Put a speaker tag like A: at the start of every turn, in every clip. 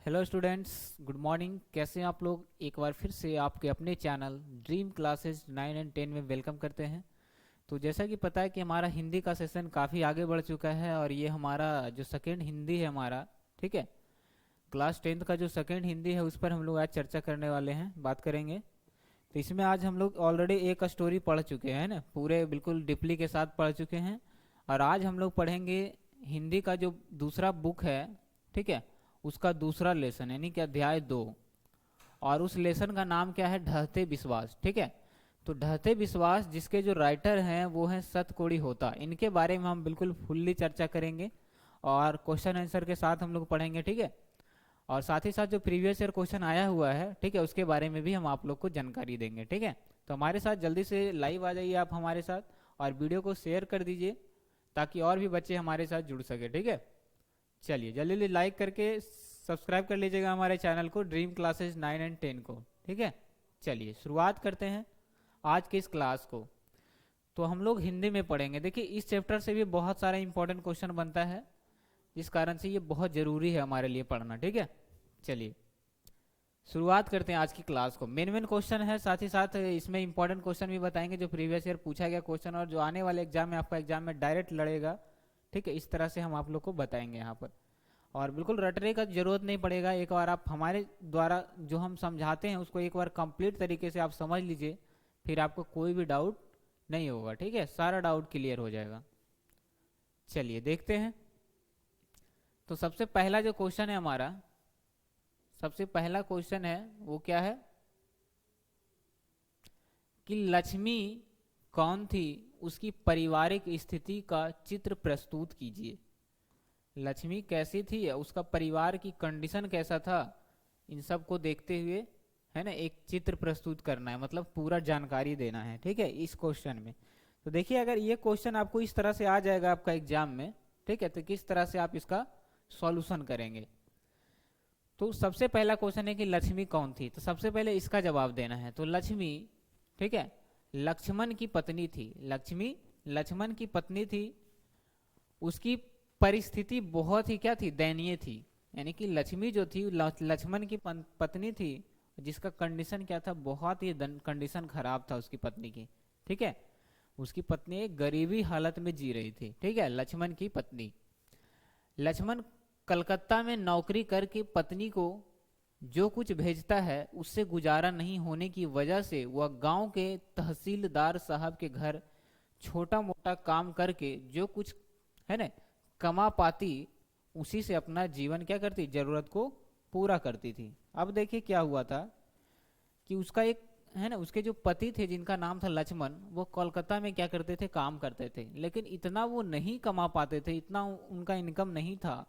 A: Hello students, good morning. कैसे हैं आप लोग? एक बार फिर से आपके अपने चैनल ड्रीम क्लासेस 9 एंड 10 में वेलकम करते हैं। तो जैसा कि पता है कि हमारा हिंदी का सेशन काफ़ी आगे बढ़ चुका है और ये हमारा जो सेकेंड हिंदी है हमारा, ठीक है, क्लास 10th का जो सेकेंड हिंदी है उस पर हम लोग आज चर्चा करने वाले हैं, बात करेंगे। तो इसमें आज हम लोग ऑलरेडी एक स्टोरी पढ़ चुके हैं ना, पूरे बिल्कुल डिपली के साथ पढ़ चुके हैं। और आज हम लोग पढ़ेंगे हिंदी का जो दूसरा बुक है, ठीक है, उसका दूसरा लेसन यानी कि अध्याय 2। और उस लेसन का नाम क्या है? ढहते विश्वास, ठीक है। तो ढहते विश्वास जिसके जो राइटर हैं वो हैं सतकोड़ी होता। इनके बारे में हम बिल्कुल फुल्ली चर्चा करेंगे और क्वेश्चन आंसर के साथ हम लोग पढ़ेंगे, ठीक है। और साथ ही साथ जो प्रीवियस ईयर क्वेश्चन आया हुआ है, ठीक है, उसके बारे में भी हम आप लोग को जानकारी देंगे, ठीक है। तो हमारे साथ जल्दी से लाइव आ जाइए आप हमारे साथ, और वीडियो को शेयर कर दीजिए ताकि और भी बच्चे हमारे साथ जुड़ सके, ठीक है। चलिए जल्दी जल्दी लाइक करके सब्सक्राइब कर लीजिएगा हमारे चैनल को, ड्रीम क्लासेस 9 एंड 10 को, ठीक है। चलिए शुरुआत करते हैं आज के इस क्लास को। तो हम लोग हिंदी में पढ़ेंगे। देखिए इस चैप्टर से भी बहुत सारा इंपॉर्टेंट क्वेश्चन बनता है, जिस कारण से ये बहुत ज़रूरी है हमारे लिए पढ़ना, ठीक है। चलिए शुरुआत करते हैं आज की क्लास को। मेन मेन क्वेश्चन है, साथ ही साथ इसमें इंपॉर्टेंट क्वेश्चन भी बताएंगे जो प्रीवियस ईयर पूछा गया क्वेश्चन और जो आने वाले एग्जाम में आपका एग्जाम में डायरेक्ट लड़ेगा, ठीक है। इस तरह से हम आप लोग को बताएंगे यहाँ पर, और बिल्कुल रटने का जरूरत नहीं पड़ेगा। एक बार आप हमारे द्वारा जो हम समझाते हैं उसको एक बार कंप्लीट तरीके से आप समझ लीजिए, फिर आपको कोई भी डाउट नहीं होगा, ठीक है, सारा डाउट क्लियर हो जाएगा। चलिए देखते हैं। तो सबसे पहला जो क्वेश्चन है हमारा, सबसे पहला क्वेश्चन है वो क्या है कि लक्ष्मी कौन थी, उसकी पारिवारिक स्थिति का चित्र प्रस्तुत कीजिए। लक्ष्मी कैसी थी, उसका परिवार की कंडीशन कैसा था, इन सब को देखते हुए है ना एक चित्र प्रस्तुत करना है, मतलब पूरा जानकारी देना है, ठीक है, इस क्वेश्चन में। तो देखिए अगर ये क्वेश्चन आपको इस तरह से आ जाएगा आपका एग्जाम में, ठीक है, तो किस तरह से आप इसका सॉल्यूशन करेंगे। तो सबसे पहला क्वेश्चन है कि लक्ष्मी कौन थी, तो सबसे पहले इसका जवाब देना है। तो लक्ष्मी, ठीक है, लक्ष्मण की पत्नी थी। लक्ष्मी लक्ष्मण की पत्नी थी। उसकी परिस्थिति बहुत ही क्या थी? दयनीय थी। यानी कि लक्ष्मी जो थी लक्ष्मण की पत्नी थी, जिसका कंडीशन क्या था? बहुत ही कंडीशन खराब था उसकी पत्नी की, ठीक है। उसकी पत्नी एक गरीबी हालत में जी रही थी, ठीक है, लक्ष्मण की पत्नी। लक्ष्मण कलकत्ता में नौकरी करके पत्नी को जो कुछ भेजता है उससे गुजारा नहीं होने की वजह से वह गांव के तहसीलदार साहब के घर छोटा मोटा काम करके जो कुछ है ना कमा पाती, उसी से अपना जीवन क्या करती? जरूरत को पूरा करती थी। अब देखिए क्या हुआ था कि उसका एक है ना, उसके जो पति थे जिनका नाम था लक्ष्मण, वो कोलकाता में क्या करते थे? काम करते थे, लेकिन इतना वो नहीं कमा पाते थे, इतना उनका इनकम नहीं था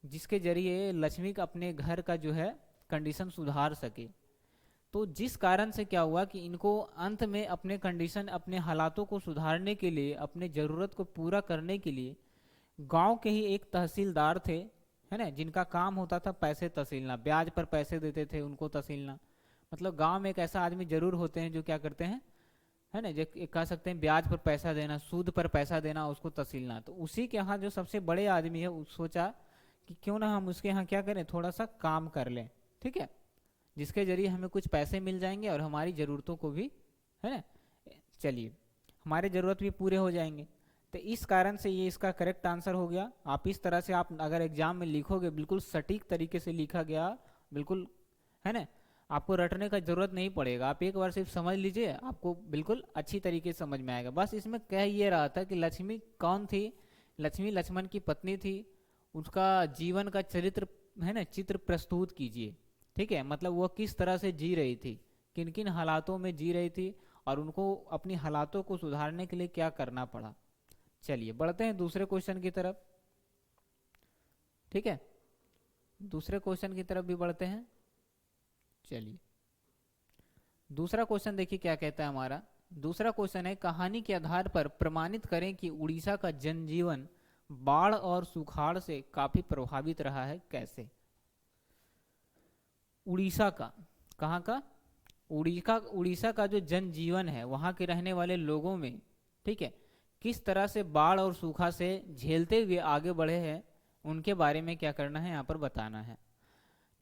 A: जिसके जरिए लक्ष्मी का अपने घर का जो है कंडीशन सुधार सके। तो जिस कारण से क्या हुआ कि इनको अंत में अपने कंडीशन, अपने हालातों को सुधारने के लिए, अपने ज़रूरत को पूरा करने के लिए गांव के ही एक तहसीलदार थे, है ना, जिनका काम होता था पैसे तहसीलना, ब्याज पर पैसे देते थे उनको तहसीलना। मतलब गांव में एक ऐसा आदमी जरूर होते हैं जो क्या करते हैं, है ना, जो कह सकते हैं ब्याज पर पैसा देना, सूद पर पैसा देना, उसको तहसीलना। तो उसी के यहाँ जो सबसे बड़े आदमी है सोचा कि क्यों ना हम उसके यहाँ क्या करें, थोड़ा सा काम कर लें, ठीक है, जिसके जरिए हमें कुछ पैसे मिल जाएंगे और हमारी ज़रूरतों को भी, है ना, चलिए हमारे ज़रूरत भी पूरे हो जाएंगे। तो इस कारण से ये इसका करेक्ट आंसर हो गया। आप इस तरह से आप अगर एग्जाम में लिखोगे, बिल्कुल सटीक तरीके से लिखा गया, बिल्कुल, है ना, आपको रटने का जरूरत नहीं पड़ेगा। आप एक बार सिर्फ समझ लीजिए, आपको बिल्कुल अच्छी तरीके से समझ में आएगा। बस इसमें कह ये रहा था कि लक्ष्मी कौन थी? लक्ष्मी लक्ष्मण की पत्नी थी। उसका जीवन का चरित्र, है ना, चित्र प्रस्तुत कीजिए, ठीक है, मतलब वो किस तरह से जी रही थी, किन किन हालातों में जी रही थी, और उनको अपनी हालातों को सुधारने के लिए क्या करना पड़ा। चलिए बढ़ते हैं दूसरे क्वेश्चन की तरफ, ठीक है, दूसरे क्वेश्चन की तरफ भी बढ़ते हैं। चलिए दूसरा क्वेश्चन देखिए क्या कहता है हमारा। दूसरा क्वेश्चन है, कहानी के आधार पर प्रमाणित करें कि उड़ीसा का जनजीवन बाढ़ और सुखाड़ से काफी प्रभावित रहा है, कैसे। उड़ीसा का, कहाँ का? उड़ीसा का जो जनजीवन है, वहाँ के रहने वाले लोगों में, ठीक है, किस तरह से बाढ़ और सूखा से झेलते हुए आगे बढ़े हैं, उनके बारे में क्या करना है यहाँ पर बताना है।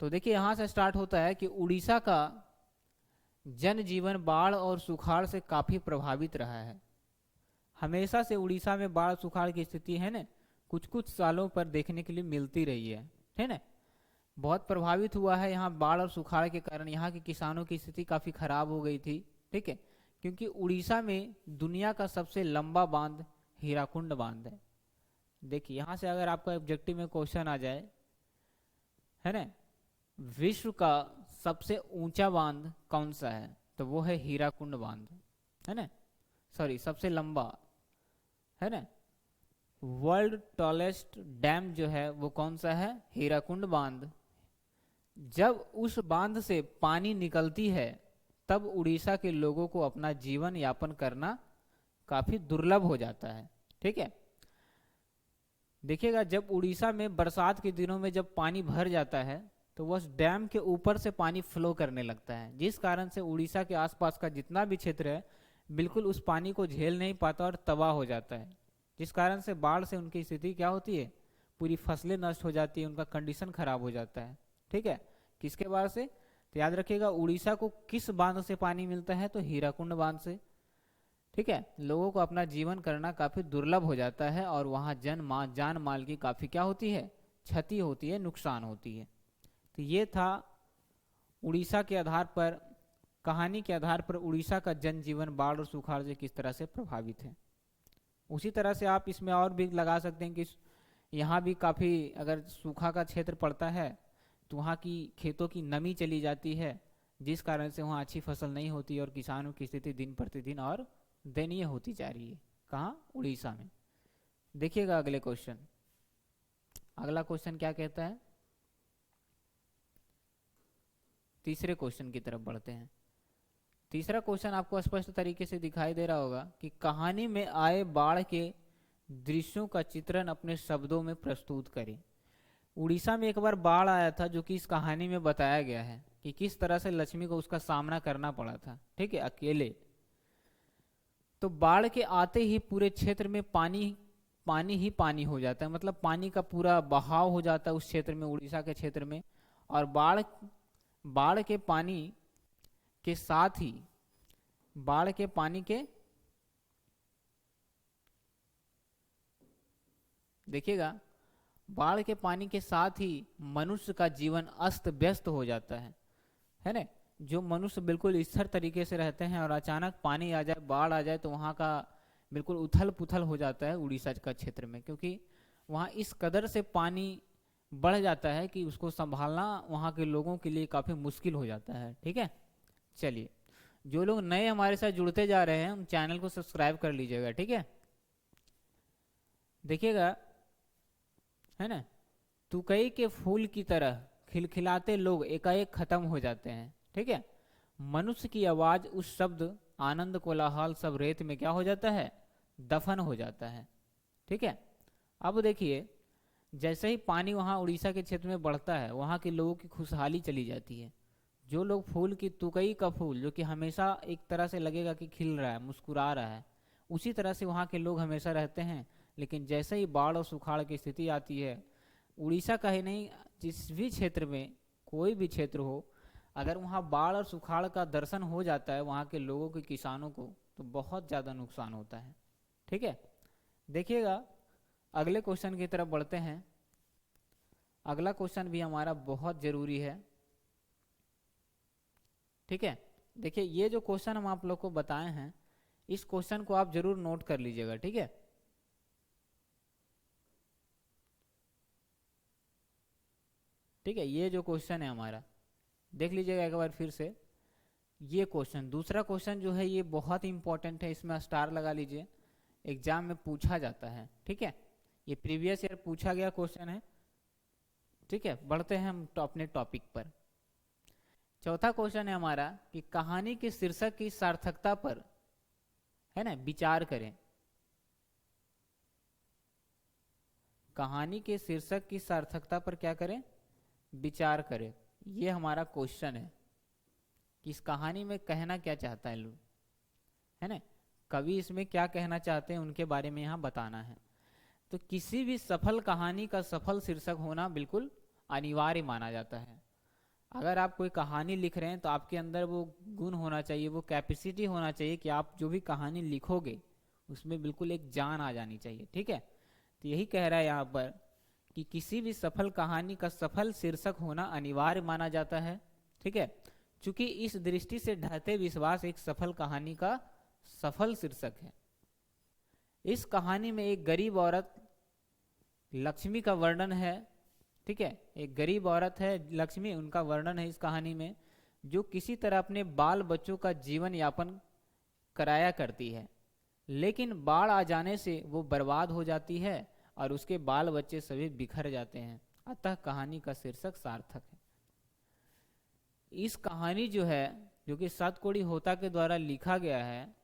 A: तो देखिए यहाँ से स्टार्ट होता है कि उड़ीसा का जनजीवन बाढ़ और सुखाड़ से काफी प्रभावित रहा है। हमेशा से उड़ीसा में बाढ़ सुखाड़ की स्थिति है ना, कुछ कुछ सालों पर देखने के लिए मिलती रही है ना। बहुत प्रभावित हुआ है यहाँ बाढ़ और सुखाड़ के कारण। यहाँ के किसानों की स्थिति काफी खराब हो गई थी, ठीक है, क्योंकि उड़ीसा में दुनिया का सबसे लंबा बांध हीराकुंड बांध है। देखिए यहाँ से अगर आपका ऑब्जेक्टिव में क्वेश्चन आ जाए, है ना, विश्व का सबसे ऊंचा बांध कौन सा है, तो वो है हीराकुंड बांध, है ना, सॉरी सबसे लंबा, है ना। वर्ल्ड टॉलेस्ट डैम जो है वो कौन सा है, हीराकुंड बांध। जब उस बांध से पानी निकलती है तब उड़ीसा के लोगों को अपना जीवन यापन करना काफी दुर्लभ हो जाता है, ठीक है। देखिएगा जब उड़ीसा में बरसात के दिनों में जब पानी भर जाता है तो वह डैम के ऊपर से पानी फ्लो करने लगता है, जिस कारण से उड़ीसा के आसपास का जितना भी क्षेत्र है बिल्कुल उस पानी को झेल नहीं पाता और तबाह हो जाता है, जिस कारण से बाढ़ से उनकी स्थिति क्या होती है, पूरी फसलें नष्ट हो जाती है, उनका कंडीशन खराब हो जाता है, ठीक है। किसके बाढ़ से, तो याद रखिएगा उड़ीसा को किस बांध से पानी मिलता है, तो हीराकुंड बांध से, ठीक है। लोगों को अपना जीवन करना काफी दुर्लभ हो जाता है और वहाँ जान माल की काफी क्या होती है, क्षति होती है, नुकसान होती है। तो ये था उड़ीसा के आधार पर, कहानी के आधार पर उड़ीसा का जनजीवन बाढ़ और सुखाड़ से किस तरह से प्रभावित है। उसी तरह से आप इसमें और भी लगा सकते हैं कि यहाँ भी काफ़ी अगर सूखा का क्षेत्र पड़ता है तो वहाँ की खेतों की नमी चली जाती है, जिस कारण से वहाँ अच्छी फसल नहीं होती और किसानों की स्थिति दिन प्रतिदिन और दयनीय होती जा रही है। कहाँ, उड़ीसा में। देखिएगा अगले क्वेश्चन, अगला क्वेश्चन क्या कहता है, तीसरे क्वेश्चन की तरफ बढ़ते हैं। तीसरा क्वेश्चन आपको स्पष्ट तरीके से दिखाई दे रहा होगा कि कहानी में आए बाढ़ के दृश्यों का चित्रण अपने शब्दों में प्रस्तुत करें। उड़ीसा में एक बार बाढ़ आया था जो कि इस कहानी में बताया गया है कि किस तरह से लक्ष्मी को उसका सामना करना पड़ा था, ठीक है, अकेले। तो बाढ़ के आते ही पूरे क्षेत्र में पानी ही पानी हो जाता है, मतलब पानी का पूरा बहाव हो जाता है उस क्षेत्र में, उड़ीसा के क्षेत्र में। और बाढ़ के पानी के साथ ही देखिएगा बाढ़ के पानी के साथ ही मनुष्य का जीवन अस्त व्यस्त हो जाता है ना। जो मनुष्य बिल्कुल स्थिर तरीके से रहते हैं और अचानक पानी आ जाए, बाढ़ आ जाए, तो वहाँ का बिल्कुल उथल पुथल हो जाता है उड़ीसा का क्षेत्र में, क्योंकि वहाँ इस कदर से पानी बढ़ जाता है कि उसको संभालना वहाँ के लोगों के लिए काफ़ी मुश्किल हो जाता है, ठीक है। चलिए, जो लोग नए हमारे साथ जुड़ते जा रहे हैं उन चैनल को सब्सक्राइब कर लीजिएगा, ठीक है। देखिएगा, है ना, तुकई के फूल की तरह खिलखिलाते लोग एकाएक खत्म हो जाते हैं, ठीक है। मनुष्य की आवाज, उस शब्द, आनंद, कोलाहल सब रेत में क्या हो जाता है, दफन हो जाता है, ठीक है। अब देखिए जैसे ही पानी वहाँ उड़ीसा के क्षेत्र में बढ़ता है वहाँ के लोगों की खुशहाली चली जाती है। जो लोग फूल की, तुकई का फूल जो कि हमेशा एक तरह से लगेगा कि खिल रहा है, मुस्कुरा रहा है, उसी तरह से वहाँ के लोग हमेशा रहते हैं। लेकिन जैसे ही बाढ़ और सुखाड़ की स्थिति आती है, उड़ीसा का ही नहीं, जिस भी क्षेत्र में, कोई भी क्षेत्र हो, अगर वहाँ बाढ़ और सुखाड़ का दर्शन हो जाता है वहाँ के लोगों के, किसानों को, तो बहुत ज़्यादा नुकसान होता है, ठीक है। देखिएगा अगले क्वेश्चन की तरफ बढ़ते हैं। अगला क्वेश्चन भी हमारा बहुत जरूरी है, ठीक है। देखिए ये जो क्वेश्चन हम आप लोग को बताए हैं, इस क्वेश्चन को आप जरूर नोट कर लीजिएगा, ठीक है। ठीक है, ये जो क्वेश्चन है हमारा, देख लीजिएगा एक बार फिर से। ये क्वेश्चन, दूसरा क्वेश्चन जो है ये बहुत इंपॉर्टेंट है, इसमें स्टार लगा लीजिए, एग्जाम में पूछा जाता है, ठीक है। ये प्रीवियस ईयर पूछा गया क्वेश्चन है, ठीक है। बढ़ते हैं हम अपने टॉपिक पर। चौथा क्वेश्चन है हमारा कि कहानी के शीर्षक की सार्थकता पर, है ना, विचार करें। कहानी के शीर्षक की सार्थकता पर क्या करें, विचार करें। ये हमारा क्वेश्चन है कि इस कहानी में कहना क्या चाहता है लोग, है ना, कवि इसमें क्या कहना चाहते हैं उनके बारे में यहाँ बताना है। तो किसी भी सफल कहानी का सफल शीर्षक होना बिल्कुल अनिवार्य माना जाता है। अगर आप कोई कहानी लिख रहे हैं तो आपके अंदर वो गुण होना चाहिए, वो कैपेसिटी होना चाहिए कि आप जो भी कहानी लिखोगे उसमें बिल्कुल एक जान आ जानी चाहिए। ठीक है, तो यही कह रहा है यहाँ पर कि किसी भी सफल कहानी का सफल शीर्षक होना अनिवार्य माना जाता है। ठीक है, चूंकि इस दृष्टि से ढहते विश्वास एक सफल कहानी का सफल शीर्षक है। इस कहानी में एक गरीब औरत लक्ष्मी का वर्णन है। ठीक है, एक गरीब औरत है लक्ष्मी, उनका वर्णन है इस कहानी में, जो किसी तरह अपने बाल बच्चों का जीवन यापन कराया करती है, लेकिन बाढ़ आ जाने से वो बर्बाद हो जाती है और उसके बाल बच्चे सभी बिखर जाते हैं, अतः कहानी का शीर्षक सार्थक है। इस कहानी जो है, जो कि सतकोड़ी होता के द्वारा लिखा गया है,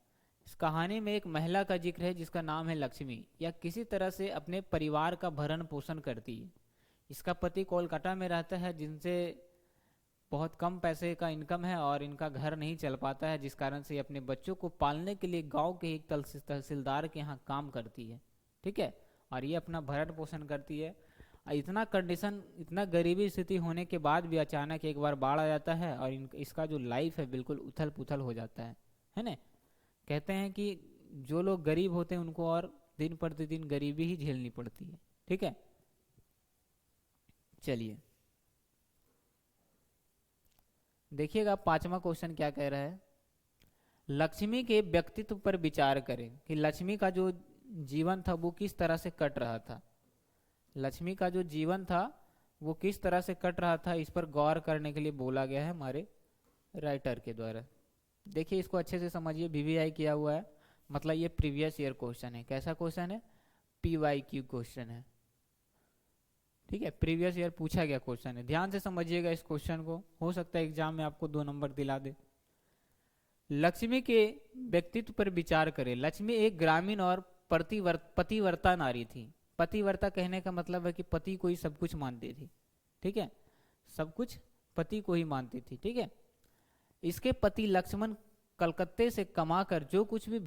A: इस कहानी में एक महिला का जिक्र है जिसका नाम है लक्ष्मी। यह किसी तरह से अपने परिवार का भरण पोषण करती है। इसका पति कोलकाता में रहता है, जिनसे बहुत कम पैसे का इनकम है और इनका घर नहीं चल पाता है, जिस कारण से अपने बच्चों को पालने के लिए गांव के एक तहसीलदार के यहाँ काम करती है। ठीक है, और ये अपना भरण पोषण करती है। इतना कंडीशन, इतना गरीबी स्थिति होने के बाद भी अचानक एक बार बाढ़ आ जाता है और इसका जो लाइफ है बिल्कुल उथल पुथल हो जाता है ना। कहते हैं कि जो लोग गरीब होते हैं उनको और दिन प्रतिदिन गरीबी ही झेलनी पड़ती है। ठीक है, चलिए देखिएगा 5वां क्वेश्चन क्या कह रहा है। लक्ष्मी के व्यक्तित्व पर विचार करें कि लक्ष्मी का जो जीवन था वो किस तरह से कट रहा था। लक्ष्मी का जो जीवन था वो किस तरह से कट रहा था, इस पर गौर करने के लिए बोला गया है हमारे राइटर के द्वारा। देखिए इसको अच्छे से समझिए, वीवीआई किया हुआ है, मतलब ये प्रीवियस ईयर क्वेश्चन है। कैसा क्वेश्चन है? पीवाईक्यू क्वेश्चन है। ठीक है, प्रीवियस ईयर पूछा गया क्वेश्चन है। ध्यान से समझिएगा इस क्वेश्चन को, हो सकता है एग्जाम में आपको 2 नंबर दिला दे। लक्ष्मी के व्यक्तित्व पर विचार करें। लक्ष्मी एक ग्रामीण और पतिव्रता नारी थी। पतिव्रता कहने का मतलब है कि पति को ही सब कुछ मानती थी। ठीक है, सब कुछ पति को ही मानती थी। ठीक है, इसके पति लक्ष्मण कलकत्ते से कमाकर जो कुछ भी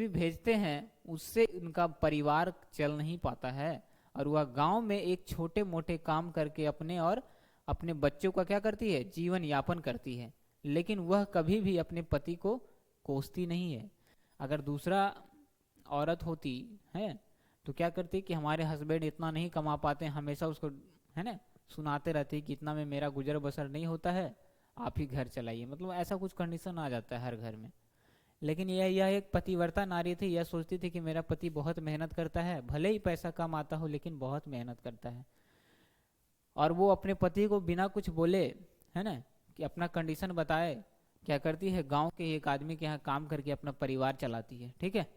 A: भेजते हैं उससे उनका परिवार चल नहीं पाता है और वह गांव में एक छोटे मोटे काम करके अपने और अपने बच्चों का क्या करती है? जीवन यापन करती है, लेकिन वह कभी भी अपने पति को कोसती नहीं है। अगर दूसरा औरत होती है तो क्या करती कि हमारे हस्बैंड इतना नहीं कमा पाते, हमेशा उसको है ना सुनाते रहती कि इतना में मेरा गुजर बसर नहीं होता है, आप ही घर चलाइए, मतलब ऐसा कुछ कंडीशन आ जाता है हर घर में। लेकिन यह एक पतिव्रता नारी थी, यह सोचती थी कि मेरा पति बहुत मेहनत करता है, भले ही पैसा कम आता हो लेकिन बहुत मेहनत करता है। और वो अपने पति को बिना कुछ बोले, है ना, कि अपना कंडीशन बताए, क्या करती है, गांव के एक आदमी के यहाँ काम करके अपना परिवार चलाती है। ठीक है,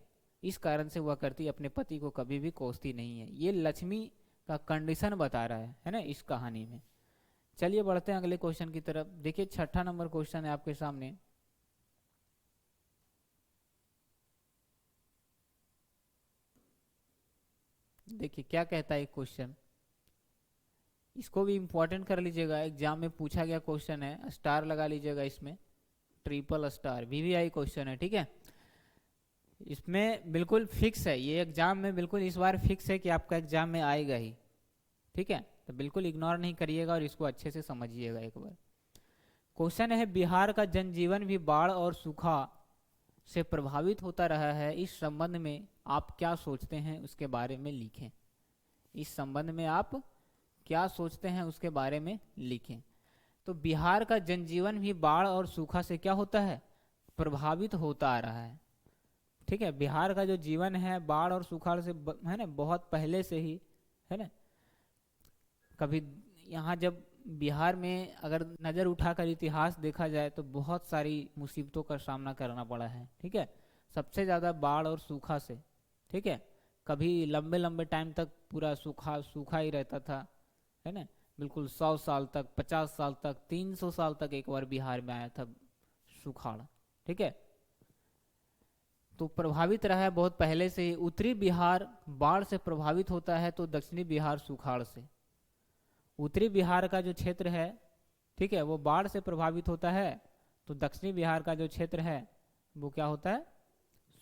A: इस कारण से वह करती अपने पति को कभी भी कोसती नहीं है। ये लक्ष्मी का कंडीशन बता रहा है ना इस कहानी में। चलिए बढ़ते हैं अगले क्वेश्चन की तरफ। देखिए 6ठा नंबर क्वेश्चन है आपके सामने। देखिए क्या कहता है क्वेश्चन, इसको भी इंपॉर्टेंट कर लीजिएगा, एग्जाम में पूछा गया क्वेश्चन है, स्टार लगा लीजिएगा इसमें, ट्रिपल स्टार, वीवीआई क्वेश्चन है। ठीक है, इसमें बिल्कुल फिक्स है, ये एग्जाम में बिल्कुल इस बार फिक्स है कि आपका एग्जाम में आएगा ही। ठीक है, तो बिल्कुल इग्नोर नहीं करिएगा और इसको अच्छे से समझिएगा एक बार। क्वेश्चन है, बिहार का जनजीवन भी बाढ़ और सूखा से प्रभावित होता रहा है, इस संबंध में आप क्या सोचते हैं उसके बारे में लिखें। इस संबंध में आप क्या सोचते हैं उसके बारे में लिखें। तो बिहार का जनजीवन भी बाढ़ और सूखा से क्या होता है? प्रभावित होता आ रहा है। ठीक है, बिहार का जो जीवन है बाढ़ और सूखा से है ना बहुत पहले से ही, है ना। कभी यहाँ जब बिहार में अगर नज़र उठाकर इतिहास देखा जाए तो बहुत सारी मुसीबतों का सामना करना पड़ा है। ठीक है, सबसे ज़्यादा बाढ़ और सूखा से। ठीक है, कभी लंबे लंबे टाइम तक पूरा सूखा सूखा ही रहता था, है ना, बिल्कुल 100 साल तक, 50 साल तक, 300 साल तक एक बार बिहार में आया था सुखाड़। ठीक है, तो प्रभावित रहा है बहुत पहले से ही। उत्तरी बिहार बाढ़ से प्रभावित होता है तो दक्षिणी बिहार सुखाड़ से। उत्तरी बिहार का जो क्षेत्र है, ठीक है, वो बाढ़ से प्रभावित होता है, तो दक्षिणी बिहार का जो क्षेत्र है वो क्या होता है?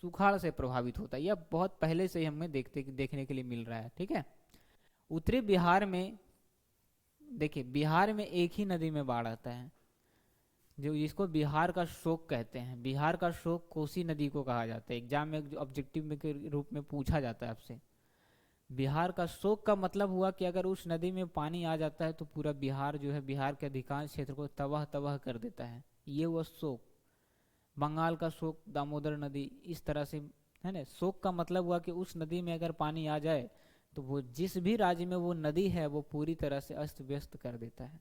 A: सुखाड़ से प्रभावित होता है। यह बहुत पहले से ही हमें देखने के लिए मिल रहा है। ठीक है, उत्तरी बिहार में देखिए बिहार में एक ही नदी में बाढ़ आता है, जो इसको बिहार का शोक कहते हैं। बिहार का शोक कोसी नदी को कहा जाता है। एग्जाम में ऑब्जेक्टिव में के रूप में पूछा जाता है आपसे। बिहार का शोक का मतलब हुआ कि अगर उस नदी में पानी आ जाता है तो पूरा बिहार जो है, बिहार के अधिकांश क्षेत्र को तबाह तबाह कर देता है, ये हुआ शोक। बंगाल का शोक दामोदर नदी, इस तरह से है ना। शोक का मतलब हुआ कि उस नदी में अगर पानी आ जाए तो वो जिस भी राज्य में वो नदी है वो पूरी तरह से अस्त व्यस्त कर देता है।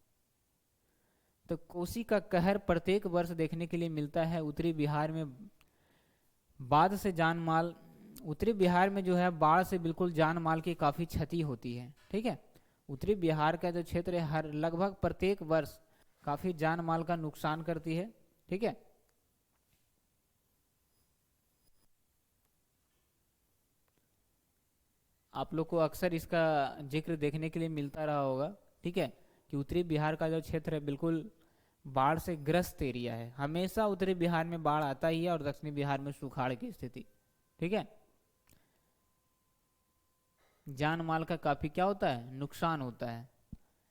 A: तो कोसी का कहर प्रत्येक वर्ष देखने के लिए मिलता है। उत्तरी बिहार में बाढ़ से जान माल, उत्तरी बिहार में जो है बाढ़ से बिल्कुल जान माल की काफ़ी क्षति होती है। ठीक है, उत्तरी बिहार का जो क्षेत्र है हर लगभग प्रत्येक वर्ष काफ़ी जान माल का नुकसान करती है। ठीक है, आप लोग को अक्सर इसका जिक्र देखने के लिए मिलता रहा होगा। ठीक है, कि उत्तरी बिहार का जो क्षेत्र है बिल्कुल बाढ़ से ग्रस्त एरिया है। हमेशा उत्तरी बिहार में बाढ़ आता ही है और दक्षिणी बिहार में सुखाड़ की स्थिति। ठीक है, जान माल का काफी क्या होता है, नुकसान होता है।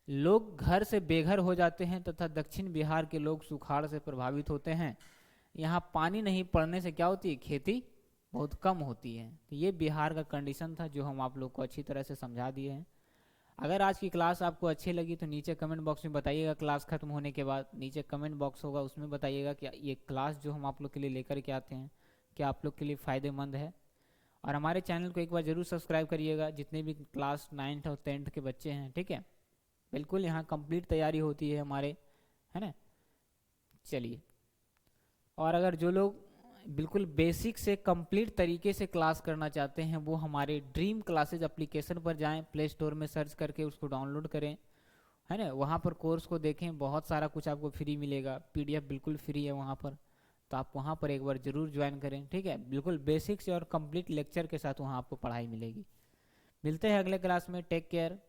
A: लोग घर से बेघर हो जाते हैं तथा दक्षिण बिहार के लोग सुखाड़ से प्रभावित होते हैं। यहाँ पानी नहीं पड़ने से क्या होती है, खेती बहुत कम होती है। तो ये बिहार का कंडीशन था जो हम आप लोग को अच्छी तरह से समझा दिए हैं। अगर आज की क्लास आपको अच्छी लगी तो नीचे कमेंट बॉक्स में बताइएगा। क्लास खत्म होने के बाद नीचे कमेंट बॉक्स होगा, उसमें बताइएगा कि ये क्लास जो हम आप लोग के लिए लेकर के आते हैं क्या आप लोग के लिए फ़ायदेमंद है। और हमारे चैनल को एक बार ज़रूर सब्सक्राइब करिएगा, जितने भी क्लास 9th और 10th के बच्चे हैं। ठीक है, बिल्कुल यहाँ कंप्लीट तैयारी होती है हमारे, है ना। चलिए, और अगर जो लोग बिल्कुल बेसिक से कंप्लीट तरीके से क्लास करना चाहते हैं वो हमारे ड्रीम क्लासेज एप्लीकेशन पर जाएं, प्ले स्टोर में सर्च करके उसको डाउनलोड करें, है ना। वहाँ पर कोर्स को देखें, बहुत सारा कुछ आपको फ्री मिलेगा। पीडीएफ बिल्कुल फ्री है वहाँ पर, तो आप वहाँ पर एक बार ज़रूर ज्वाइन करें। ठीक है, बिल्कुल बेसिक से और कंप्लीट लेक्चर के साथ वहाँ आपको पढ़ाई मिलेगी। मिलते हैं अगले क्लास में। Take care.